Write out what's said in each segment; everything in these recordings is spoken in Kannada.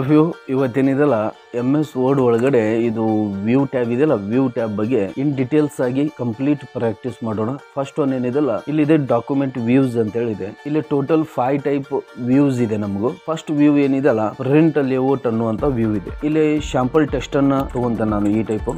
ವ್ಯೂ ಇವತ್ತೇನಿದೆಲ್ಲ MS Word ಒಳಗಡೆ ಇದು ವ್ಯೂ ಟ್ಯಾಬ್ ಇದೆಯಲ್ಲ, ವ್ಯೂ ಟ್ಯಾಬ್ ಬಗ್ಗೆ ಇನ್ ಡೀಟೇಲ್ಸ್ ಆಗಿ ಕಂಪ್ಲೀಟ್ ಪ್ರಾಕ್ಟೀಸ್ ಮಾಡೋಣ. ಫಸ್ಟ್ ಒನ್ ಏನಿದೆಲ್ಲ, ಇಲ್ಲಿ ಇದೆ ಡಾಕ್ಯುಮೆಂಟ್ ವ್ಯೂಸ್ ಅಂತ ಹೇಳಿದೆ. ಇಲ್ಲಿ ಟೋಟಲ್ 5 ಟೈಪ್ ವ್ಯೂಸ್ ಇದೆ. ನಮಗೂ ಫಸ್ಟ್ ವ್ಯೂ ಏನಿದೆಲ್ಲ ಪ್ರಿಂಟ್ ಲೇಔಟ್ ಅನ್ನುವಂತ ವ್ಯೂ ಇದೆ. ಇಲ್ಲಿ ಶಾಂಪಲ್ ಟೆಸ್ಟ್ ಅನ್ನ ತಗೊಂತ ನಾನು ಈ ಟೈಪ್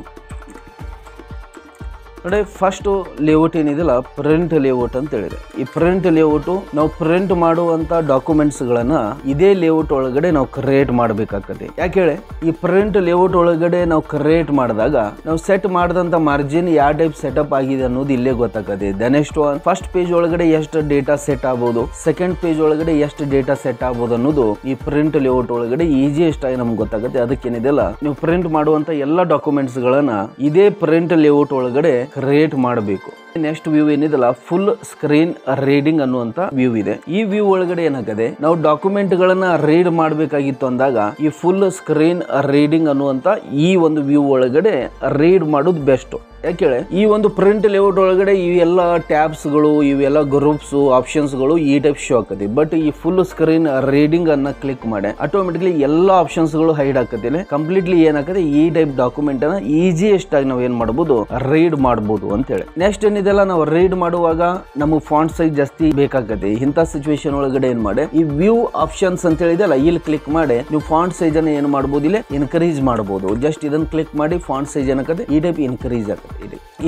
ನೋಡಿ. ಫಸ್ಟ್ ಲೇಔಟ್ ಏನಿದೆಲ್ಲ ಪ್ರಿಂಟ್ ಲೇಔಟ್ ಅಂತ ಹೇಳಿದೆ. ಈ ಪ್ರಿಂಟ್ ಲೇಔಟ್ ನಾವು ಪ್ರಿಂಟ್ ಮಾಡುವಂತ ಡಾಕ್ಯುಮೆಂಟ್ಸ್ ಗಳನ್ನ ಇದೇ ಲೇಔಟ್ ಒಳಗಡೆ ನಾವು ಕ್ರಿಯೇಟ್ ಮಾಡಬೇಕಾಗ್ತದೆ. ಯಾಕೆ ಹೇಳಿ, ಈ ಪ್ರಿಂಟ್ ಲೇಔಟ್ ಒಳಗಡೆ ನಾವು ಕ್ರಿಯೇಟ್ ಮಾಡಿದಾಗ ನಾವು ಸೆಟ್ ಮಾಡಿದಂತ ಮಾರ್ಜಿನ್ ಯಾವ ಟೈಪ್ ಸೆಟಪ್ ಆಗಿದೆ ಅನ್ನೋದು ಇಲ್ಲೇ ಗೊತ್ತಾಗ್ತದೆ. ನೆಕ್ಸ್ಟ್ ಫಸ್ಟ್ ಪೇಜ್ ಒಳಗಡೆ ಎಷ್ಟು ಡೇಟಾ ಸೆಟ್ ಆಗ್ಬೋದು, ಸೆಕೆಂಡ್ ಪೇಜ್ ಒಳಗಡೆ ಎಷ್ಟು ಡೇಟಾ ಸೆಟ್ ಆಗ್ಬೋದು ಅನ್ನೋದು ಈ ಪ್ರಿಂಟ್ ಲೇಔಟ್ ಒಳಗಡೆ ಈಸಿಯೆಸ್ಟ್ ಆಗಿ ನಮ್ಗೆ ಗೊತ್ತಾಗುತ್ತೆ. ಅದಕ್ಕೇನಿದೆಲ್ಲ ನೀವು ಪ್ರಿಂಟ್ ಮಾಡುವಂತ ಎಲ್ಲ ಡಾಕ್ಯುಮೆಂಟ್ಸ್ ಗಳನ್ನ ಇದೇ ಪ್ರಿಂಟ್ ಲೇಔಟ್ ಒಳಗಡೆ ಕ್ರಿಯೇಟ್ ಮಾಡಬೇಕು. ನೆಕ್ಸ್ಟ್ ವ್ಯೂ ಏನಿದೆಲ್ಲ ಫುಲ್ ಸ್ಕ್ರೀನ್ ರೀಡಿಂಗ್ ಅನ್ನುವಂತ ವ್ಯೂ ಇದೆ. ಈ ವ್ಯೂ ಒಳಗಡೆ ಏನಾಗದೆ, ನಾವು ಡಾಕ್ಯುಮೆಂಟ್ ಗಳನ್ನ ರೀಡ್ ಮಾಡಬೇಕಾಗಿತ್ತು ಅಂದಾಗ ಈ ಫುಲ್ ಸ್ಕ್ರೀನ್ ರೀಡಿಂಗ್ ಅನ್ನುವಂತ ಈ ಒಂದು ವ್ಯೂ ಒಳಗಡೆ ರೀಡ್ ಮಾಡೋದು ಬೆಸ್ಟ್. ಯಾಕೇಳಿ, ಈ ಒಂದು ಪ್ರಿಂಟ್ ಲೇಔಟ್ ಒಳಗಡೆ ಇವೆಲ್ಲ ಟ್ಯಾಬ್ಸ್ ಗಳು, ಇವೆಲ್ಲ ಗ್ರೂಪ್ಸ್ ಆಪ್ಷನ್ಸ್ ಗಳು ಈ ಟೈಪ್ ಶೋ ಆಕತಿ. ಬಟ್ ಈ ಫುಲ್ ಸ್ಕ್ರೀನ್ ರೀಡಿಂಗ್ ಅನ್ನ ಕ್ಲಿಕ್ ಮಾಡಿ ಆಟೋಮೆಟಿಕ್ಲಿ ಎಲ್ಲಾ ಆಪ್ಷನ್ಸ್ ಗಳು ಹೈಡ್ ಆಕತಿಲ್ಲ. ಕಂಪ್ಲೀಟ್ಲಿ ಏನಾಗತ್ತೆ, ಈ ಟೈಪ್ ಡಾಕ್ಯುಮೆಂಟ್ ಅನ್ನ ಈಸಿಯೆಸ್ಟ್ ಆಗಿ ನಾವು ಏನ್ ಮಾಡಬಹುದು, ರೀಡ್ ಮಾಡಬಹುದು ಅಂತ ಹೇಳಿ. ನೆಕ್ಸ್ಟ್ ಏನಿದೆಲ್ಲ, ನಾವು ರೀಡ್ ಮಾಡುವಾಗ ನಮಗೆ ಫಾಂಟ್ ಸೈಜ್ ಜಾಸ್ತಿ ಬೇಕಾಗತ್ತೆ. ಇಂಥ ಸಿಚುವೇಶನ್ ಒಳಗಡೆ ಏನ್ ಮಾಡಿ, ಈ ವ್ಯೂ ಆಪ್ಷನ್ಸ್ ಅಂತ ಹೇಳಿದೆಲ್ಲ ಇಲ್ಲಿ ಕ್ಲಿಕ್ ಮಾಡಿ ನೀವು ಫಾಂಟ್ ಸೈಜ್ ಅನ್ನ ಏನ್ ಮಾಡಬಹುದು, ಇಲ್ಲಿ ಇನ್ಕ್ರೀಸ್ ಮಾಡಬಹುದು. ಜಸ್ಟ್ ಇದನ್ನ ಕ್ಲಿಕ್ ಮಾಡಿ ಫಾಂಟ್ ಸೈಜ್ ಏನಾಗತ್ತೆ, ಈ ಟೈಪ್ ಇನ್ಕ್ರೀಸ್ ಆಗುತ್ತೆ.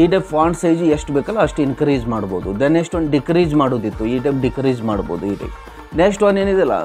ಈ ಟೈಪ್ ಫಾಂಟ್ ಸೈಜ್ ಎಷ್ಟು ಬೇಕಲ್ಲ ಅಷ್ಟು ಇನ್ಕ್ರೀಸ್ ಮಾಡಬಹುದು. ದೆನ್ ನೆಕ್ಸ್ಟ್ ಒಂದು ಡಿಕ್ರೀಸ್ ಮಾಡೋದಿತ್ತು, ಈ ಟೈಪ್ ಡಿಕ್ರೀಸ್ ಮಾಡಬಹುದು. ಈ ಟೈಪ್ ನೆಕ್ಸ್ಟ್ ಒನ್ ಏನಿದೆಲ್ಲ,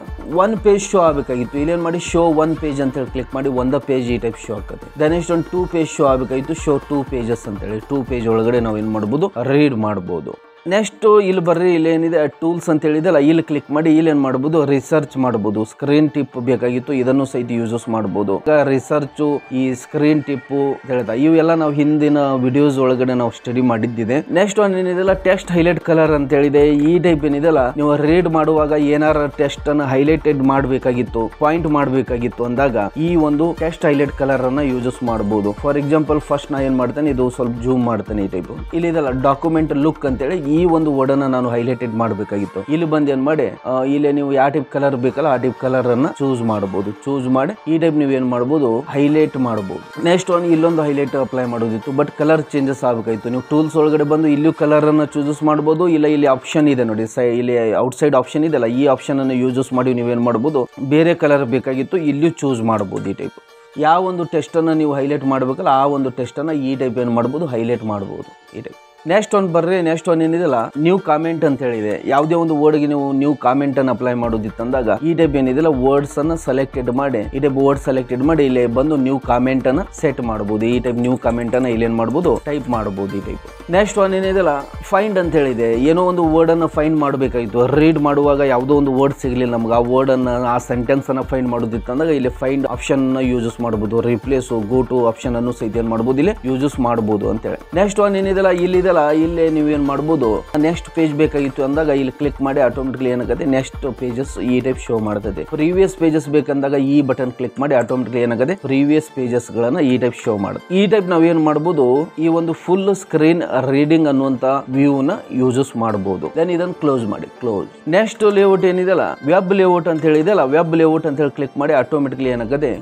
1 ಪೇಜ್ ಶೋ ಆಗಬೇಕಾಗಿತ್ತು. ಇಲ್ಲೇನು ಮಾಡಿ, ಶೋ 1 ಪೇಜ್ ಅಂತ ಹೇಳಿ ಕ್ಲಿಕ್ ಮಾಡಿ 1 ಪೇಜ್ ಈ ಟೈಪ್ ಶೋ ಆಗುತ್ತೆ. ದೆನ್ ನೆಕ್ಸ್ಟ್ ಒಂದು 2 ಪೇಜ್ ಶೋ ಆಗಬೇಕಾಗಿತ್ತು, ಶೋ 2 ಪೇಜಸ್ ಅಂತ ಹೇಳಿ 2 ಪೇಜ್ ಒಳಗಡೆ ನಾವು ಏನು ಮಾಡ್ಬೋದು, ರೀಡ್ ಮಾಡ್ಬೋದು. ನೆಕ್ಸ್ಟ್ ಇಲ್ಲಿ ಬರ್ರಿ, ಇಲ್ಲಿ ಏನಿದೆ ಟೂಲ್ಸ್ ಅಂತ ಹೇಳಿದೆಲ್ಲ, ಇಲ್ಲಿ ಕ್ಲಿಕ್ ಮಾಡಿ ಇಲ್ಲಿ ಏನ್ ಮಾಡಬಹುದು, ರಿಸರ್ಚ್ ಮಾಡಬಹುದು. ಸ್ಕ್ರೀನ್ ಟಿಪ್ ಬೇಕಾಗಿತ್ತು, ಇದನ್ನು ಸಹಿತ ಯೂಸಸ್ ಮಾಡಬಹುದು. ರಿಸರ್ಚ್, ಈ ಸ್ಕ್ರೀನ್ ಟಿಪ್ ಹೇಳಿದ ಇವೆಲ್ಲ ನಾವು ಹಿಂದಿನ ವಿಡಿಯೋಸ್ ಒಳಗಡೆ ನಾವು ಸ್ಟಡಿ ಮಾಡಿದ್ದಿದೆ. ನೆಕ್ಸ್ಟ್ ಒನ್ ಏನಿದೆಲ್ಲ ಟೆಕ್ಸ್ಟ್ ಹೈಲೈಟ್ ಕಲರ್ ಅಂತ ಹೇಳಿದೆ. ಈ ಟೈಪ್ ಏನಿದೆಲ್ಲ, ನೀವು ರೀಡ್ ಮಾಡುವಾಗ ಏನಾರ ಟೆಕ್ಸ್ಟ್ ಅನ್ನ ಹೈಲೈಟೆಡ್ ಮಾಡಬೇಕಾಗಿತ್ತು, ಪಾಯಿಂಟ್ ಮಾಡಬೇಕಾಗಿತ್ತು ಅಂದಾಗ ಈ ಒಂದು ಟೆಕ್ಸ್ಟ್ ಹೈಲೈಟ್ ಕಲರ್ ಅನ್ನ ಯೂಸಸ್ ಮಾಡಬಹುದು. ಫಾರ್ ಎಕ್ಸಾಂಪಲ್ ಫಸ್ಟ್ ನಾ ಏನ್ ಮಾಡ್ತೇನೆ, ಇದು ಸ್ವಲ್ಪ ಜೂಮ್ ಮಾಡ್ತೇನೆ. ಈ ಟೈಪ್ ಇಲ್ಲಿ ಇದೆಲ್ಲ ಡಾಕ್ಯುಮೆಂಟ್ ಲುಕ್ ಅಂತ ಹೇಳಿ ಈ ಒಂದು ವರ್ಡ್ ಅನ್ನ ನಾನು ಹೈಲೈಟೆಡ್ ಮಾಡಬೇಕಾಗಿತ್ತು. ಇಲ್ಲಿ ಬಂದು ಏನ್ ಮಾಡಿ, ಇಲ್ಲಿ ನೀವು ಯಾವ ಟೈಪ್ ಕಲರ್ ಬೇಕಲ್ಲ ಆ ಟೈಪ್ ಕಲರ್ ಅನ್ನ ಚೂಸ್ ಮಾಡಬಹುದು. ಚೂಸ್ ಮಾಡಿ ಈ ಟೈಪ್ ನೀವು ಏನ್ ಮಾಡಬಹುದು, ಹೈಲೈಟ್ ಮಾಡಬಹುದು. ನೆಕ್ಸ್ಟ್ ಒನ್ ಇಲ್ಲೊಂದು ಹೈಲೈಟ್ ಅಪ್ಲೈ ಮಾಡೋದಿತ್ತು, ಬಟ್ ಕಲರ್ ಚೇಂಜಸ್ ಆಗಬೇಕಾಗಿತ್ತು. ನೀವು ಟೂಲ್ಸ್ ಒಳಗಡೆ ಬಂದು ಇಲ್ಲೂ ಕಲರ್ ಅನ್ನ ಚೂಸ್ ಮಾಡಬಹುದು. ಇಲ್ಲ ಇಲ್ಲಿ ಆಪ್ಷನ್ ಇದೆ ನೋಡಿ, ಇಲ್ಲಿ ಔಟ್ ಸೈಡ್ ಆಪ್ಷನ್ ಇದೆಲ್ಲ, ಈ ಆಪ್ಷನ್ ಅನ್ನು ಯೂಸಸ್ ಮಾಡಿ ನೀವೇನ್ ಮಾಡಬಹುದು, ಬೇರೆ ಕಲರ್ ಬೇಕಾಗಿತ್ತು ಇಲ್ಲಿ ಚೂಸ್ ಮಾಡಬಹುದು. ಈ ಟೈಪ್ ಯಾವ ಒಂದು ಟೆಸ್ಟ್ ಅನ್ನ ನೀವು ಹೈಲೈಟ್ ಮಾಡಬೇಕಲ್ಲ ಆ ಒಂದು ಟೆಸ್ಟ್ ಅನ್ನ ಈ ಟೈಪ್ ಏನ್ ಮಾಡಬಹುದು, ಹೈಲೈಟ್ ಮಾಡಬಹುದು. ಈ ಟೈಪ್ ನೆಕ್ಸ್ಟ್ ಒಂದು ಬರ್ರಿ, ನೆಕ್ಸ್ಟ್ ಒನ್ ಏನಿದೆಲ್ಲ ನ್ಯೂ ಕಾಮೆಂಟ್ ಅಂತ ಹೇಳಿದೆ. ಯಾವುದೇ ಒಂದು ವರ್ಡ್ಗೆ ನೀವು ನ್ಯೂ ಕಾಮೆಂಟ್ ಅನ್ನು ಅಪ್ಲೈ ಮಾಡೋದಿತ್ತಂದಾಗ ಈ ಟೈಪ್ ಏನಿದೆಲ್ಲ ವರ್ಡ್ಸ್ ಅನ್ನ ಸೆಲೆಕ್ಟೆಡ್ ಮಾಡಿ, ಈ ಟೈಪ್ ವರ್ಡ್ ಸೆಲೆಕ್ಟೆಡ್ ಮಾಡಿ ಇಲ್ಲಿ ಬಂದು ನ್ಯೂ ಕಾಮೆಂಟ್ ಅನ್ನ ಸೆಟ್ ಮಾಡಬಹುದು. ಈ ಟೈಪ್ ನ್ಯೂ ಕಾಮೆಂಟ್ ಅನ್ನ ಇಲ್ಲಿ ಏನ್ ಮಾಡಬಹುದು, ಟೈಪ್ ಮಾಡಬಹುದು. ಈ ಟೈಪ್ ನೆಕ್ಸ್ಟ್ ಒನ್ ಏನಿದೆಲ್ಲ ಫೈಂಡ್ ಅಂತ ಹೇಳಿದೆ. ಏನೋ ಒಂದು ವರ್ಡ್ ಅನ್ನ ಫೈಂಡ್ ಮಾಡಬೇಕಾಗಿತ್ತು, ರೀಡ್ ಮಾಡುವಾಗ ಯಾವುದೋ ಒಂದು ವರ್ಡ್ ಸಿಗ್ಲಿಲ್ಲ ನಮ್ಗೆ, ಆ ವರ್ಡ್ ಅನ್ನ ಆ ಸೆಂಟೆನ್ಸ್ ಅನ್ನ ಫೈಂಡ್ ಮಾಡೋದಿತ್ತಂದಾಗ ಇಲ್ಲಿ ಫೈಂಡ್ ಆಪ್ಷನ್ ಯೂಸಸ್ ಮಾಡಬಹುದು. ರಿಪ್ಲೇಸ್, ಗೋ ಟು ಆಪ್ಷನ್ ಅನ್ನು ಸಹಿತ ಏನ್ ಮಾಡಬಹುದು, ಇಲ್ಲಿ ಯೂಸಸ್ ಮಾಡಬಹುದು ಅಂತ ಹೇಳಿ. ನೆಕ್ಸ್ಟ್ ಒನ್ ಏನಿದೆಲ್ಲ, ಇಲ್ಲಿ ಇಲ್ಲೇ ನೀವು ಏನ್ ಮಾಡಬಹುದು, ನೆಕ್ಸ್ಟ್ ಪೇಜ್ ಬೇಕಾಗಿತ್ತು ಅಂದಾಗ ಇಲ್ಲಿ ಕ್ಲಿಕ್ ಮಾಡಿ ಆಟೋಮೆಟಿಕ್ಲಿ ಏನಾಗುತ್ತೆ, ನೆಕ್ಸ್ಟ್ ಪೇಜಸ್ ಈ ಟೈಪ್ ಶೋ ಮಾಡ್ತದೆ. ಪ್ರೀವಿಯಸ್ ಪೇಜಸ್ ಬೇಕಂದಾಗ ಈ ಬಟನ್ ಕ್ಲಿಕ್ ಮಾಡಿ ಆಟೋಮೆಟಿಕ್ಲಿ ಏನಾಗುತ್ತೆ, ಪ್ರೀವಿಯಸ್ ಪೇಜಸ್ ಗಳನ್ನ ಈ ಟೈಪ್ ಶೋ ಮಾಡುತ್ತೆ. ಈ ಟೈಪ್ ನಾವ್ ಏನ್ ಮಾಡಬಹುದು, ಈ ಒಂದು ಫುಲ್ ಸ್ಕ್ರೀನ್ ರೀಡಿಂಗ್ ಅನ್ನುವಂತ ವ್ಯೂ ನ ಯೂಸಸ್ ಮಾಡಬಹುದು. ದೆನ್ ಇದನ್ನ ಕ್ಲೋಸ್ ಮಾಡಿ, ಕ್ಲೋಸ್. ನೆಕ್ಸ್ಟ್ ಲೇಔಟ್ ಏನಿದೆಲ್ಲ ವೆಬ್ ಲೇಔಟ್ ಅಂತ ಹೇಳಿದೆಲ್ಲ, ವೆಬ್ ಲೇಔಟ್ ಅಂತ ಹೇಳಿ ಕ್ಲಿಕ್ ಮಾಡಿ ಆಟೋಮೆಟಿಕ್ಲಿ ಏನಾಗುತ್ತೆ,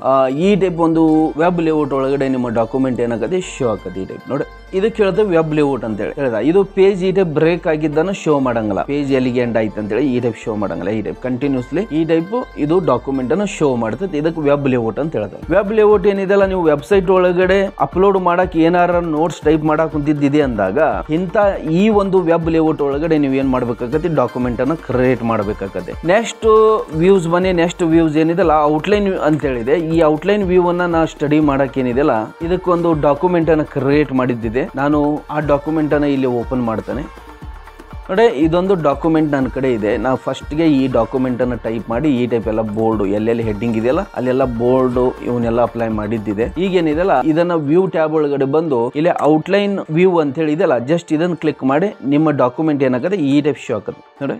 ಈ ಟೈಪ್ ಒಂದು ವೆಬ್ ಲೇಔಟ್ ಒಳಗಡೆ ನಿಮ್ಮ ಡಾಕ್ಯುಮೆಂಟ್ ಏನಾಗುತ್ತೆ, ಶೋ ಆಗುತ್ತೆ. ಈ ಟೈಪ್ ನೋಡಿ, ಇದಕ್ಕೆ ಹೇಳೋದು ವೆಬ್ ಲೇಔಟ್ ಅಂತ ಹೇಳಿ ಹೇಳಿದ. ಇದು ಪೇಜ್ ಈ ಟೈಪ್ ಬ್ರೇಕ್ ಆಗಿದ್ದನ್ನ ಶೋ ಮಾಡಂಗಿಲ್ಲ, ಪೇಜ್ ಎಲ್ಲಿಗೆ ಎಂಡ್ ಆಯ್ತು ಅಂತ ಹೇಳಿ ಈ ಟೈಪ್ ಶೋ ಮಾಡಂಗಿಲ್ಲ. ಈ ಟೈಪ್ ಕಂಟಿನ್ಯೂಸ್ಲಿ ಈ ಟೈಪ್ ಇದು ಡಾಕ್ಯುಮೆಂಟ್ ಅನ್ನು ಶೋ ಮಾಡುತ್ತೆ. ಇದಕ್ಕೆ ವೆಬ್ ಲೇಔಟ್ ಅಂತ ಹೇಳ್ತಾರೆ. ವೆಬ್ ಲೇಔಟ್ ಏನಿದೆಲ್ಲ, ನೀವು ವೆಬ್ಸೈಟ್ ಒಳಗಡೆ ಅಪ್ಲೋಡ್ ಮಾಡಕ್ ಏನಾರ ನೋಟ್ಸ್ ಟೈಪ್ ಮಾಡಕ್ ಕುಂತಿದ್ದಿದೆ ಅಂದಾಗ ಇಂತ ಈ ಒಂದು ವೆಬ್ ಲೇಔಟ್ ಒಳಗಡೆ ನೀವು ಏನ್ ಮಾಡ್ಬೇಕಾಗತ್ತೆ, ಡಾಕ್ಯುಮೆಂಟ್ ಅನ್ನ ಕ್ರಿಯೇಟ್ ಮಾಡ್ಬೇಕಾಗತ್ತೆ. ನೆಕ್ಸ್ಟ್ ವ್ಯೂಸ್ ಬನ್ನಿ. ನೆಕ್ಸ್ಟ್ ವ್ಯೂಸ್ ಏನಿದೆಲ್ಲ ಔಟ್ಲೈನ್ ಅಂತ ಹೇಳಿದೆ. ಈ ಔಟ್ಲೈನ್ ವ್ಯೂ ಅನ್ನ ನಾ ಸ್ಟಡಿ ಮಾಡಕ್ ಏನಿದೆಲ್ಲ, ಇದಕ್ಕೊಂದು ಡಾಕ್ಯುಮೆಂಟ್ ಅನ್ನ ಕ್ರಿಯೇಟ್ ಮಾಡಿದ್ದಿದೆ. ನಾನು ಆ ಡಾಕ್ಯುಮೆಂಟ್ ಅನ್ನ ಇಲ್ಲಿ ಓಪನ್ ಮಾಡ್ತೇನೆ ನೋಡಿ. ಇದೊಂದು ಡಾಕ್ಯುಮೆಂಟ್ ನನ್ನ ಕಡೆ ಇದೆ. ನಾವು ಫಸ್ಟ್ಗೆ ಈ ಡಾಕ್ಯುಮೆಂಟ್ ಅನ್ನು ಟೈಪ್ ಮಾಡಿ ಈ ಟೈಪ್ ಎಲ್ಲ ಬೋರ್ಡ್ ಎಲ್ಲೆಲ್ಲಿ ಹೆಡ್ಡಿಂಗ್ ಇದೆಯಲ್ಲ ಅಲ್ಲೆಲ್ಲ ಬೋರ್ಡ್ ಇವನ್ನೆಲ್ಲ ಅಪ್ಲೈ ಮಾಡಿದ್ದಿದೆ. ಈಗೇನಿದೆಲ್ಲ ಇದನ್ನ ವ್ಯೂ ಟ್ಯಾಬ್ ಒಳಗಡೆ ಬಂದು ಇಲ್ಲಿ ಔಟ್ಲೈನ್ ವ್ಯೂ ಅಂತ ಹೇಳಿ ಇದೆಯಲ್ಲ, ಜಸ್ಟ್ ಇದನ್ನ ಕ್ಲಿಕ್ ಮಾಡಿ ನಿಮ್ಮ ಡಾಕ್ಯುಮೆಂಟ್ ಏನಾಗುತ್ತೆ ಈ ಟೈಪ್ ಶೋ ಆಗುತ್ತೆ ನೋಡಿ.